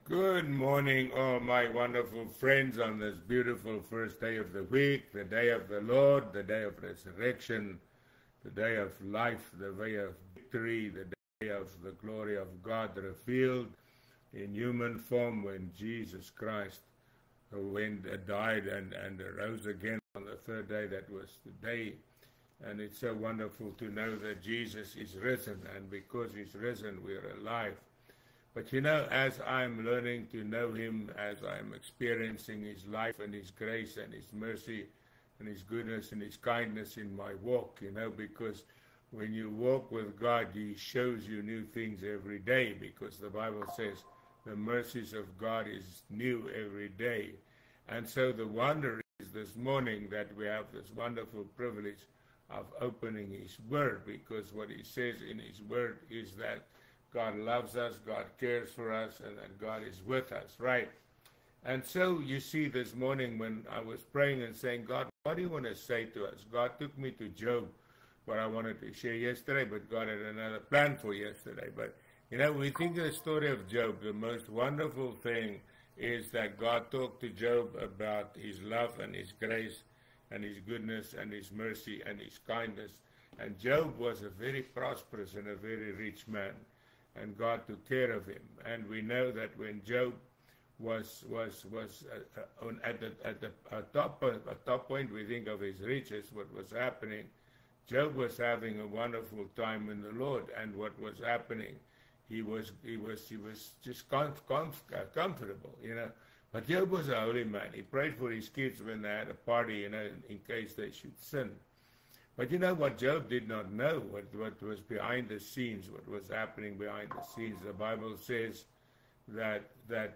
Good morning, all my wonderful friends, on this beautiful first day of the week, the day of the Lord, the day of resurrection, the day of life, the day of victory, the day of the glory of God revealed in human form when Jesus Christ died and rose again on the third day. That was the day. And it's so wonderful to know that Jesus is risen, and because he's risen, we're alive. But as I'm learning to know him, as I'm experiencing his life and his grace and his mercy and his goodness and his kindness in my walk, because when you walk with God, he shows you new things every day, because the Bible says the mercies of God is new every day. And so the wonder is this morning that we have this wonderful privilege of opening his word, because what he says in his word is that God loves us, God cares for us, and that God is with us, right? And so you see this morning when I was praying and saying, God, what do you want to say to us? God took me to Job, what I wanted to share yesterday, but God had another plan for yesterday. But, we think of the story of Job, the most wonderful thing is that God talked to Job about his love and his grace and his goodness and his mercy and his kindness. And Job was a very prosperous and a very rich man, and God took care of him. And we know that when Job was at the top point, we think of his riches, what was happening. Job was having a wonderful time in the Lord, and what was happening, he was just comfortable, But Job was a holy man. He prayed for his kids when they had a party, in case they should sin. But what Job did not know, what was behind the scenes, what was happening behind the scenes. The Bible says that the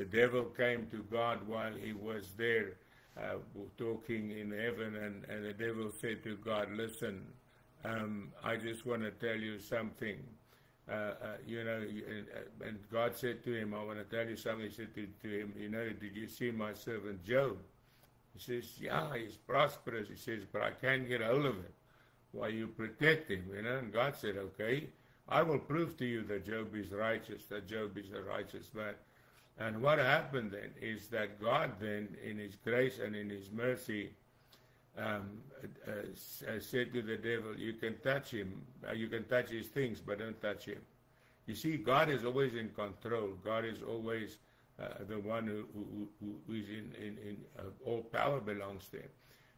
devil came to God while he was there talking in heaven, and the devil said to God, listen, I just want to tell you something. And God said to him, I want to tell you something. He said to him, did you see my servant Job? He says, yeah, he's prosperous. He says, but I can't get hold of him while you protect him, And God said, okay, I will prove to you that Job is righteous, that Job is a righteous man. And what happened then is that God then, in his grace and in his mercy, said to the devil, you can touch him, you can touch his things, but don't touch him. You see, God is always in control. God is always the one who is in all power belongs to him.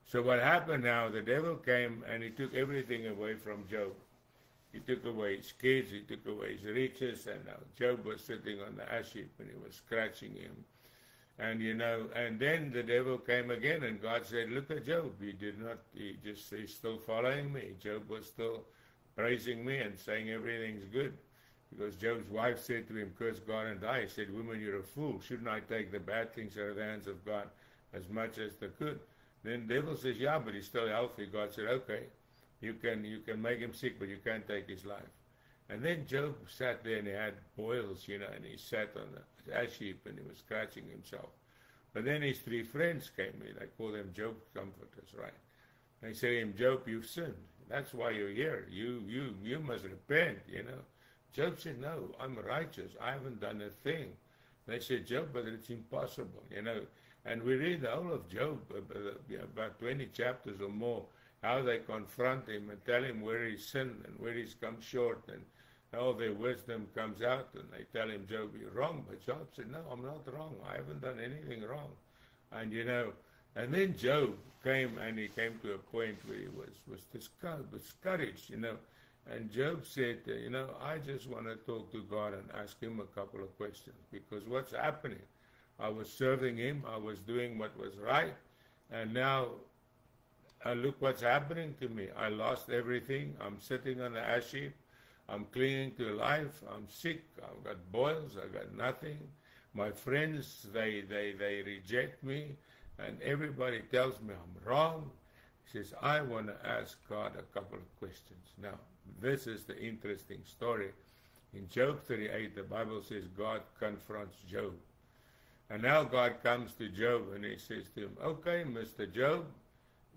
So what happened now, the devil came and he took everything away from Job. He took away his kids, he took away his riches, and now Job was sitting on the ash heap and he was scratching him. And and then the devil came again, and God said, look at Job, he's still following me. Job was still praising me and saying everything's good. Because Job's wife said to him, curse God and die. He said, woman, you're a fool. Shouldn't I take the bad things out of the hands of God as much as the good? Then the devil says, yeah, but he's still healthy. God said, okay, you can make him sick, but you can't take his life. And then Job sat there and he had boils, and he sat on the ash heap and he was scratching himself. But then his three friends came in. I call them Job comforters, right? They said to him, Job, you've sinned. That's why you're here. You must repent, Job said, no, I'm righteous. I haven't done a thing. They said, Job, but it's impossible, And we read the whole of Job, about 20 chapters or more, how they confront him and tell him where he's sinned and where he's come short, and all their wisdom comes out, and they tell him, Job, you're wrong. But Job said, no, I'm not wrong. I haven't done anything wrong. And, and then Job came, and he came to a point where he was discouraged, And Job said, I just want to talk to God and ask him a couple of questions, because what's happening? I was serving him, I was doing what was right, and now look what's happening to me. I lost everything. I'm sitting on the ash heap. I'm clinging to life. I'm sick. I've got boils. I've got nothing. My friends, they reject me, and everybody tells me I'm wrong. He says, I want to ask God a couple of questions. Now, this is the interesting story. In Job 38, the Bible says God confronts Job. And now God comes to Job and he says to him, okay, Mr. Job,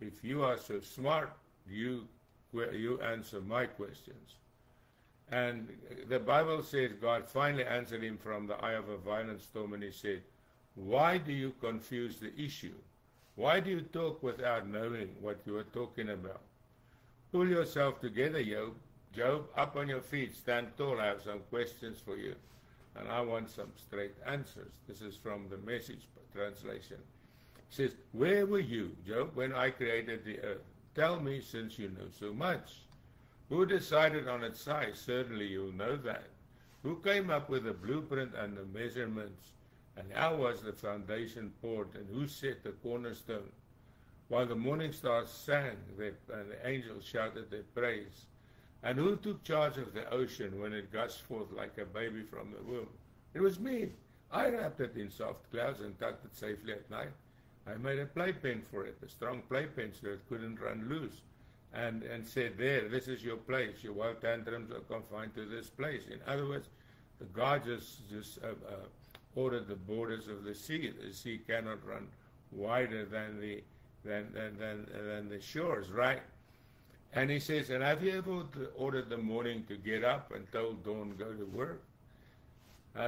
if you are so smart, you answer my questions. And the Bible says God finally answered him from the eye of a violent storm, and he said, why do you confuse the issue? Why do you talk without knowing what you are talking about? Pull yourself together, Job. Job, up on your feet, stand tall. I have some questions for you, and I want some straight answers. This is from the Message translation. It says, where were you, Job, when I created the earth? Tell me, since you know so much. Who decided on its size? Certainly you'll know that. Who came up with the blueprint and the measurements? And how was the foundation poured? And who set the cornerstone? While the morning stars sang and the angels shouted their praise. And who took charge of the ocean when it gushed forth like a baby from the womb? It was me. I wrapped it in soft clouds and tucked it safely at night. I made a playpen for it, a strong playpen so it couldn't run loose. And said, there, this is your place. Your wild tantrums are confined to this place. In other words, God just ordered the borders of the sea. The sea cannot run wider than the shores, right? And he says, and have you ever ordered the morning to get up and told dawn go to work?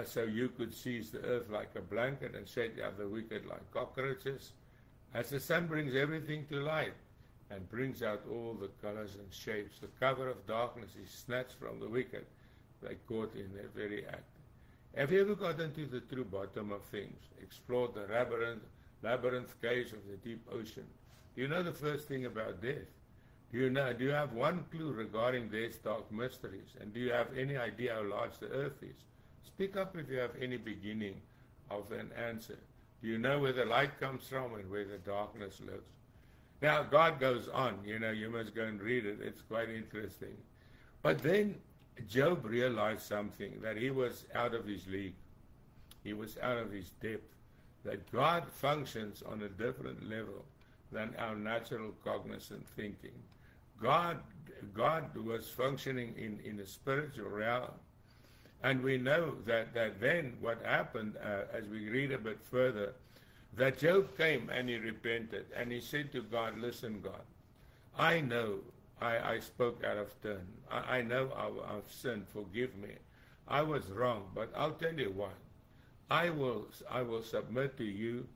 So you could seize the earth like a blanket and set out the wicked like cockroaches. As the sun brings everything to light, and brings out all the colors and shapes. The cover of darkness is snatched from the wicked. They caught in their very act. Have you ever gotten to the true bottom of things? Explored the labyrinth caves of the deep ocean? Do you know the first thing about death? Do you have one clue regarding death's dark mysteries? And do you have any idea how large the earth is? Speak up if you have any beginning of an answer. Do you know where the light comes from and where the darkness lives? Now, God goes on, you must go and read it. It's quite interesting. But then Job realized something, that he was out of his league. He was out of his depth. That God functions on a different level than our natural cognizant thinking. God was functioning in a spiritual realm. And we know that then what happened, as we read a bit further, that Job came and he repented, and he said to God, listen, God, I know I spoke out of turn. I know I've sinned. Forgive me. I was wrong, but I'll tell you what. I will submit to you,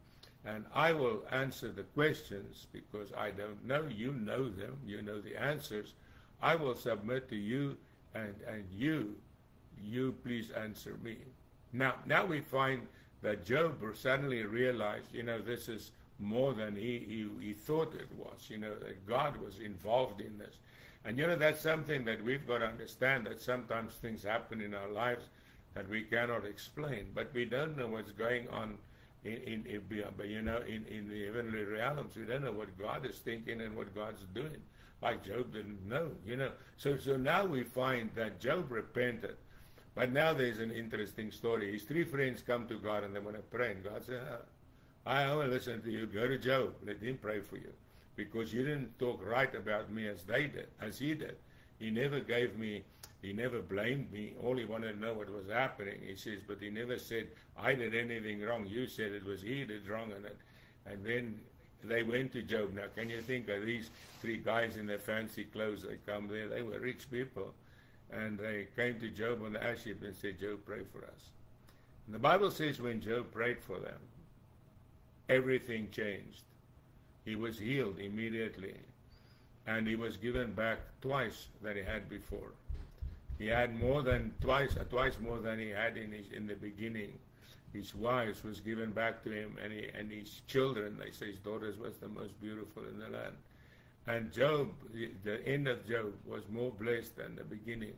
and I will answer the questions because I don't know. You know them. You know the answers. I will submit to you, and you please answer me. Now we find that Job suddenly realized, this is more than he thought it was, that God was involved in this. And, that's something that we've got to understand, that sometimes things happen in our lives that we cannot explain, but we don't know what's going on in the heavenly realms. We don't know what God is thinking and what God's doing, like Job didn't know, So now we find that Job repented. But now there's an interesting story. His three friends come to God and they want to pray. And God said, I want to listen to you. Go to Job. Let him pray for you. Because you didn't talk right about me as he did. He never blamed me. All he wanted to know what was happening. He says, but he never said, I did anything wrong. You said it was he did wrong. And then they went to Job. Now, can you think of these three guys in their fancy clothes? They come there. They were rich people. And they came to Job on the ash heap and said, Job, pray for us. And the Bible says when Job prayed for them, everything changed. He was healed immediately. And he was given back twice than he had before. He had twice more than he had in the beginning. His wives was given back to him, and his children, they say his daughters was the most beautiful in the land. And Job, the end of Job was more blessed than the beginning.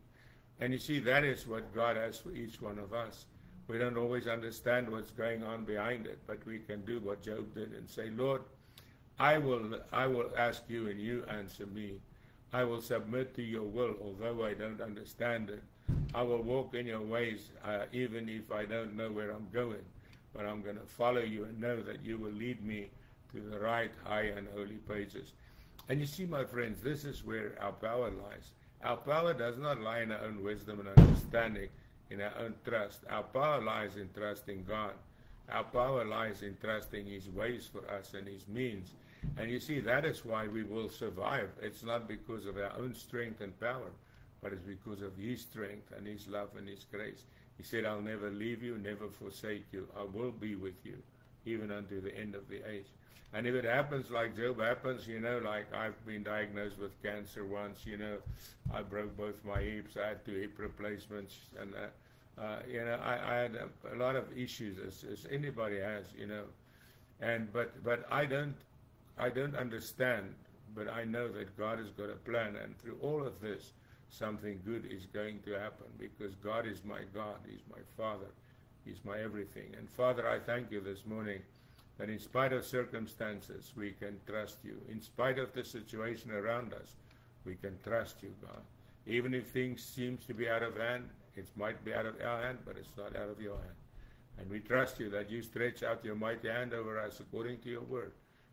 And you see, that is what God has for each one of us. We don't always understand what's going on behind it, but we can do what Job did and say, Lord, I will ask you and you answer me. I will submit to your will, although I don't understand it. I will walk in your ways, even if I don't know where I'm going. But I'm going to follow you and know that you will lead me to the right, high, and holy places. And you see, my friends, this is where our power lies. Our power does not lie in our own wisdom and understanding, in our own trust. Our power lies in trusting God. Our power lies in trusting His ways for us and His means. And you see, that is why we will survive. It's not because of our own strength and power, but it's because of His strength and His love and His grace. He said, I'll never leave you, never forsake you. I will be with you, even unto the end of the age. And if it happens like Job happens, like I've been diagnosed with cancer once, I broke both my hips, I had 2 hip replacements, and, I had a lot of issues, as anybody has, and, but I don't understand, but I know that God has got a plan, and through all of this, something good is going to happen, because God is my God, He's my Father, He's my everything. And Father, I thank you this morning that in spite of circumstances, we can trust you. In spite of the situation around us, we can trust you, God. Even if things seem to be out of hand, it might be out of our hand, but it's not out of your hand. And we trust you that you stretch out your mighty hand over us according to your word,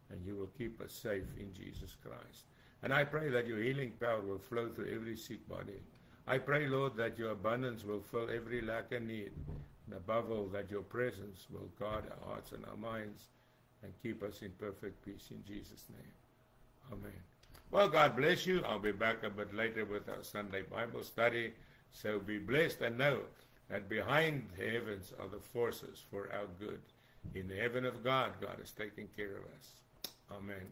and you will keep us safe in Jesus Christ. And I pray that your healing power will flow through every sick body. I pray, Lord, that your abundance will fill every lack and need. And above all, that your presence will guard our hearts and our minds and keep us in perfect peace in Jesus' name. Amen. Well, God bless you. I'll be back a bit later with our Sunday Bible study. So be blessed and know that behind the heavens are the forces for our good. In the heaven of God, God is taking care of us. Amen.